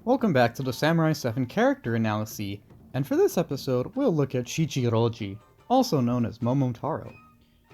Welcome back to the Samurai 7 character analysis, and for this episode we'll look at Shichiroji, also known as Momotaro.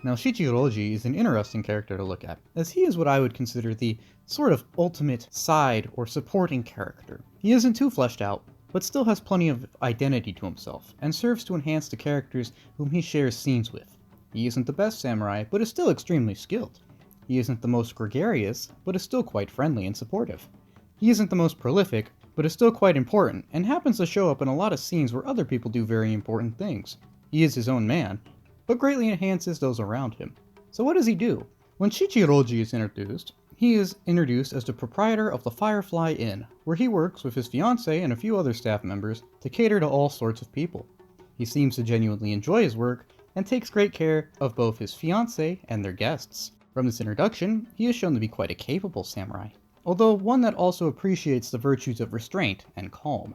Now Shichiroji is an interesting character to look at, as he is what I would consider the sort of ultimate side or supporting character. He isn't too fleshed out, but still has plenty of identity to himself, and serves to enhance the characters whom he shares scenes with. He isn't the best samurai, but is still extremely skilled. He isn't the most gregarious, but is still quite friendly and supportive. He isn't the most prolific, but is still quite important, and happens to show up in a lot of scenes where other people do very important things. He is his own man, but greatly enhances those around him. So what does he do? When Shichiroji is introduced, he is introduced as the proprietor of the Firefly Inn, where he works with his fiancée and a few other staff members to cater to all sorts of people. He seems to genuinely enjoy his work, and takes great care of both his fiancée and their guests. From this introduction, he is shown to be quite a capable samurai, although one that also appreciates the virtues of restraint and calm.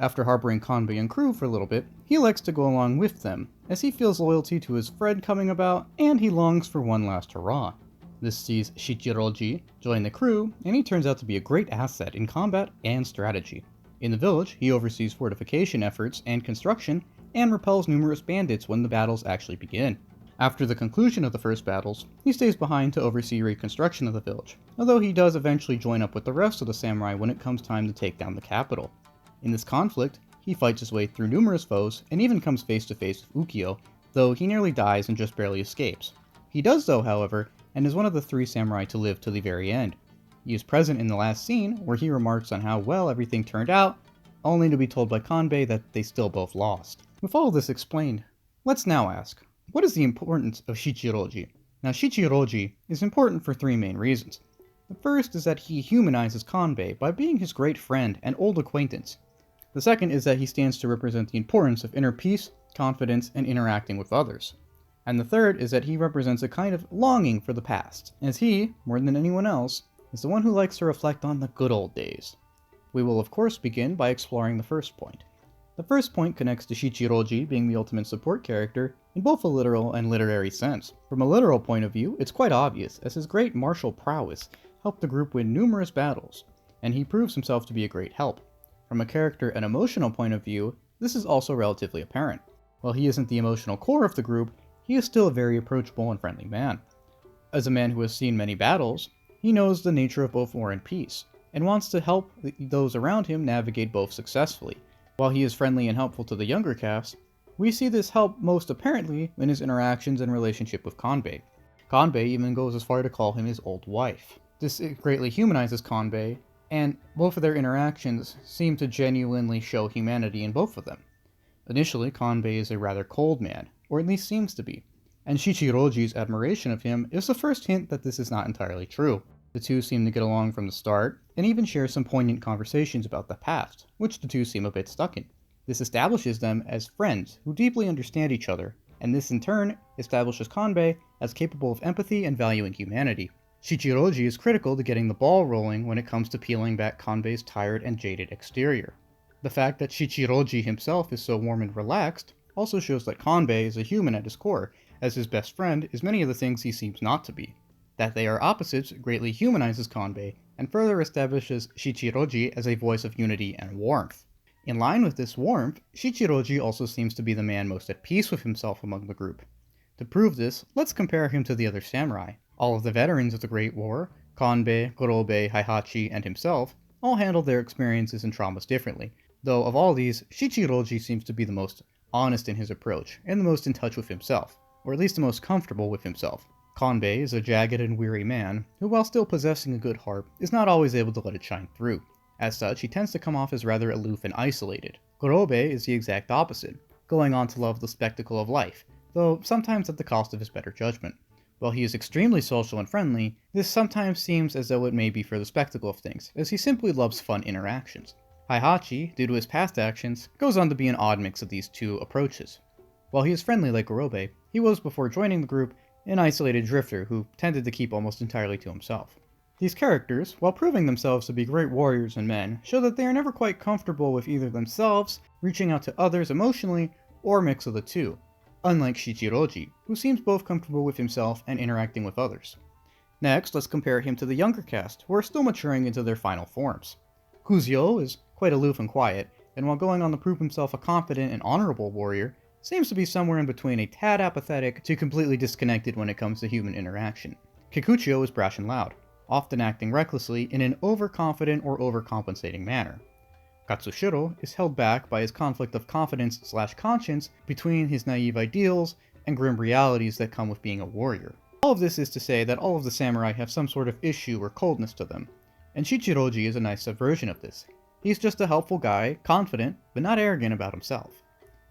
After harboring Kanbei and crew for a little bit, he elects to go along with them, as he feels loyalty to his friend coming about, and he longs for one last hurrah. This sees Shichiroji join the crew, and he turns out to be a great asset in combat and strategy. In the village, he oversees fortification efforts and construction, and repels numerous bandits when the battles actually begin. After the conclusion of the first battles, he stays behind to oversee reconstruction of the village, although he does eventually join up with the rest of the samurai when it comes time to take down the capital. In this conflict, he fights his way through numerous foes and even comes face to face with Ukyo, though he nearly dies and just barely escapes. He does though, however, and is one of the 3 samurai to live to the very end. He is present in the last scene, where he remarks on how well everything turned out, only to be told by Kanbei that they still both lost. With all this explained, let's now ask, what is the importance of Shichiroji? Now Shichiroji is important for 3 main reasons. The first is that he humanizes Kanbei by being his great friend and old acquaintance. The second is that he stands to represent the importance of inner peace, confidence, and interacting with others. And the third is that he represents a kind of longing for the past, as he, more than anyone else, is the one who likes to reflect on the good old days. We will of course begin by exploring the first point. The first point connects to Shichiroji being the ultimate support character in both a literal and literary sense. From a literal point of view, it's quite obvious, as his great martial prowess helped the group win numerous battles, and he proves himself to be a great help. From a character and emotional point of view, this is also relatively apparent. While he isn't the emotional core of the group, he is still a very approachable and friendly man. As a man who has seen many battles, he knows the nature of both war and peace, and wants to help those around him navigate both successfully. While he is friendly and helpful to the younger cast, we see this help most apparently in his interactions and relationship with Kanbei. Kanbei even goes as far to call him his old wife. This greatly humanizes Kanbei, and both of their interactions seem to genuinely show humanity in both of them. Initially, Kanbei is a rather cold man, or at least seems to be, and Shichiroji's admiration of him is the first hint that this is not entirely true. The two seem to get along from the start, and even share some poignant conversations about the past, which the two seem a bit stuck in. This establishes them as friends who deeply understand each other, and this in turn establishes Kanbei as capable of empathy and valuing humanity. Shichiroji is critical to getting the ball rolling when it comes to peeling back Kanbei's tired and jaded exterior. The fact that Shichiroji himself is so warm and relaxed also shows that Kanbei is a human at his core, as his best friend is many of the things he seems not to be. That they are opposites greatly humanizes Kanbei, and further establishes Shichiroji as a voice of unity and warmth. In line with this warmth, Shichiroji also seems to be the man most at peace with himself among the group. To prove this, let's compare him to the other samurai. All of the veterans of the Great War, Kanbei, Kurobe, Heihachi, and himself, all handled their experiences and traumas differently, though of all these, Shichiroji seems to be the most honest in his approach, and the most in touch with himself, or at least the most comfortable with himself. Kanbei is a jagged and weary man, who while still possessing a good heart, is not always able to let it shine through. As such, he tends to come off as rather aloof and isolated. Kurobe is the exact opposite, going on to love the spectacle of life, though sometimes at the cost of his better judgment. While he is extremely social and friendly, this sometimes seems as though it may be for the spectacle of things, as he simply loves fun interactions. Heihachi, due to his past actions, goes on to be an odd mix of these two approaches. While he is friendly like Kurobe, he was, before joining the group, an isolated drifter who tended to keep almost entirely to himself. These characters, while proving themselves to be great warriors and men, show that they are never quite comfortable with either themselves, reaching out to others emotionally, or a mix of the two, unlike Shichiroji, who seems both comfortable with himself and interacting with others. Next, let's compare him to the younger cast, who are still maturing into their final forms. Kuzuo is quite aloof and quiet, and while going on to prove himself a confident and honorable warrior, seems to be somewhere in between a tad apathetic to completely disconnected when it comes to human interaction. Kikuchiyo is brash and loud, often acting recklessly in an overconfident or overcompensating manner. Katsushiro is held back by his conflict of confidence/conscience between his naive ideals and grim realities that come with being a warrior. All of this is to say that all of the samurai have some sort of issue or coldness to them, and Shichiroji is a nice subversion of this. He's just a helpful guy, confident, but not arrogant about himself.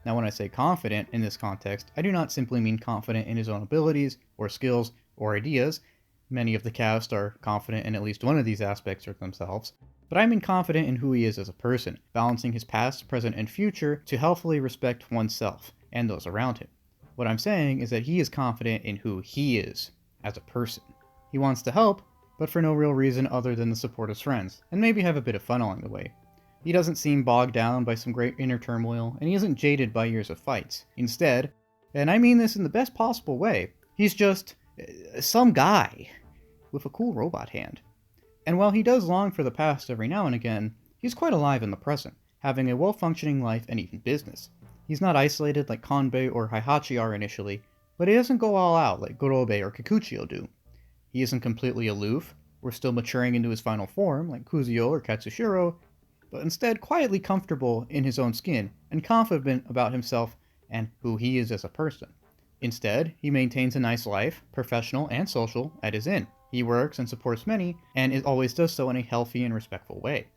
Now when I say confident in this context, I do not simply mean confident in his own abilities, or skills, or ideas. Many of the cast are confident in at least one of these aspects of themselves, but I mean confident in who he is as a person, balancing his past, present, and future to healthily respect oneself and those around him. What I'm saying is that he is confident in who he is as a person. He wants to help, but for no real reason other than the support of his friends, and maybe have a bit of fun along the way. He doesn't seem bogged down by some great inner turmoil, and he isn't jaded by years of fights. Instead, and I mean this in the best possible way, he's just some guy with a cool robot hand. And while he does long for the past every now and again, he's quite alive in the present, having a well-functioning life and even business. He's not isolated like Kanbei or Heihachi are initially, but he doesn't go all out like Gorobe or Kikuchiyo do. He isn't completely aloof, or still maturing into his final form like Kuzuo or Katsushiro, but instead quietly comfortable in his own skin and confident about himself and who he is as a person. Instead, he maintains a nice life, professional and social, at his inn. He works and supports many, and it always does so in a healthy and respectful way.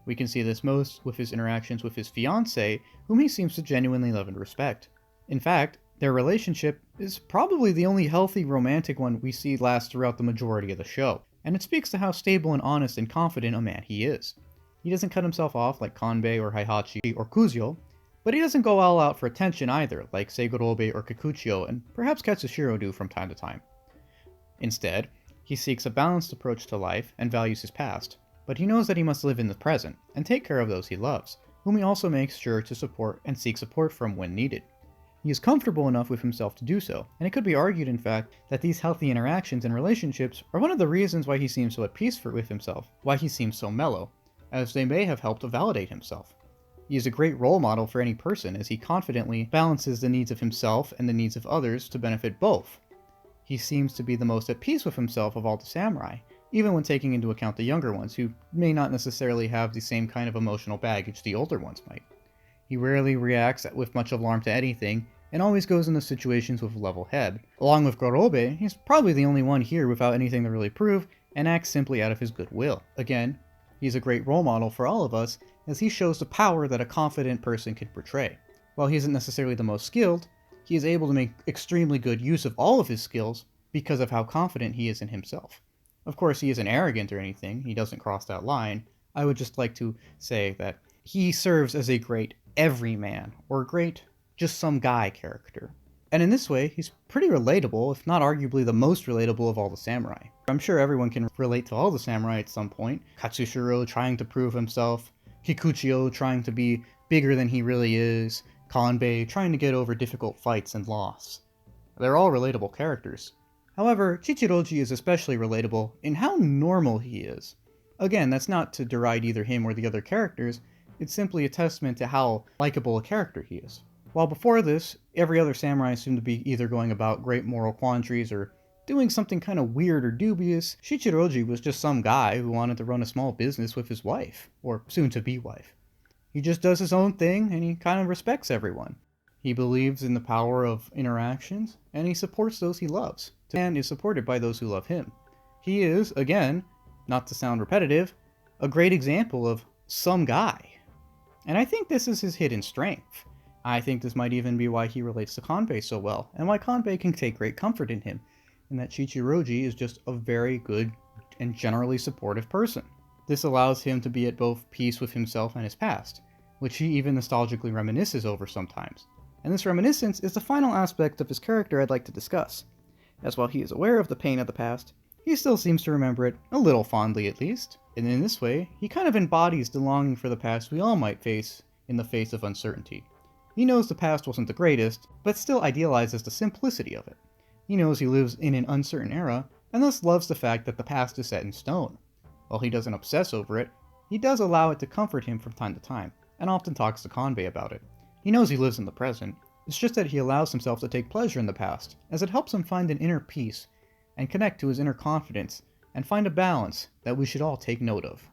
We can see this most with his interactions with his fiancée, whom he seems to genuinely love and respect. In fact, their relationship is probably the only healthy romantic one we see last throughout the majority of the show, and it speaks to how stable and honest and confident a man he is. He doesn't cut himself off like Kanbei or Heihachi or Kuzuo, but he doesn't go all out for attention either, like Seigorobe or Kikuchiyo and perhaps Katsushiro do from time to time. Instead, he seeks a balanced approach to life and values his past, but he knows that he must live in the present and take care of those he loves, whom he also makes sure to support and seek support from when needed. He is comfortable enough with himself to do so, and it could be argued in fact that these healthy interactions and relationships are one of the reasons why he seems so at peace with himself, why he seems so mellow, as they may have helped to validate himself. He is a great role model for any person as he confidently balances the needs of himself and the needs of others to benefit both. He seems to be the most at peace with himself of all the samurai, even when taking into account the younger ones who may not necessarily have the same kind of emotional baggage the older ones might. He rarely reacts with much alarm to anything, and always goes into situations with a level head. Along with Gorobe, he's probably the only one here without anything to really prove, and acts simply out of his goodwill. Again, he's a great role model for all of us, as he shows the power that a confident person can portray. While he isn't necessarily the most skilled, he is able to make extremely good use of all of his skills because of how confident he is in himself. Of course, he isn't arrogant or anything, he doesn't cross that line. I would just like to say that he serves as a great everyman, or great just some guy character. And in this way, he's pretty relatable, if not arguably the most relatable of all the samurai. I'm sure everyone can relate to all the samurai at some point. Katsushiro trying to prove himself, Kikuchiyo trying to be bigger than he really is, Kanbei trying to get over difficult fights and loss. They're all relatable characters. However, Shichiroji is especially relatable in how normal he is. Again, that's not to deride either him or the other characters, it's simply a testament to how likable a character he is. While before this, every other samurai seemed to be either going about great moral quandaries or doing something kind of weird or dubious, Shichiroji was just some guy who wanted to run a small business with his wife, or soon-to-be wife. He just does his own thing, and he kind of respects everyone. He believes in the power of interactions, and he supports those he loves, and is supported by those who love him. He is, again, not to sound repetitive, a great example of some guy. And I think this is his hidden strength. I think this might even be why he relates to Kanbei so well, and why Kanbei can take great comfort in him, and that Shichiroji is just a very good and generally supportive person. This allows him to be at both peace with himself and his past, which he even nostalgically reminisces over sometimes. And this reminiscence is the final aspect of his character I'd like to discuss, as while he is aware of the pain of the past, he still seems to remember it, a little fondly at least, and in this way, he kind of embodies the longing for the past we all might face in the face of uncertainty. He knows the past wasn't the greatest, but still idealizes the simplicity of it. He knows he lives in an uncertain era, and thus loves the fact that the past is set in stone. While he doesn't obsess over it, he does allow it to comfort him from time to time, and often talks to Kanbei about it. He knows he lives in the present, it's just that he allows himself to take pleasure in the past, as it helps him find an inner peace, and connect to his inner confidence, and find a balance that we should all take note of.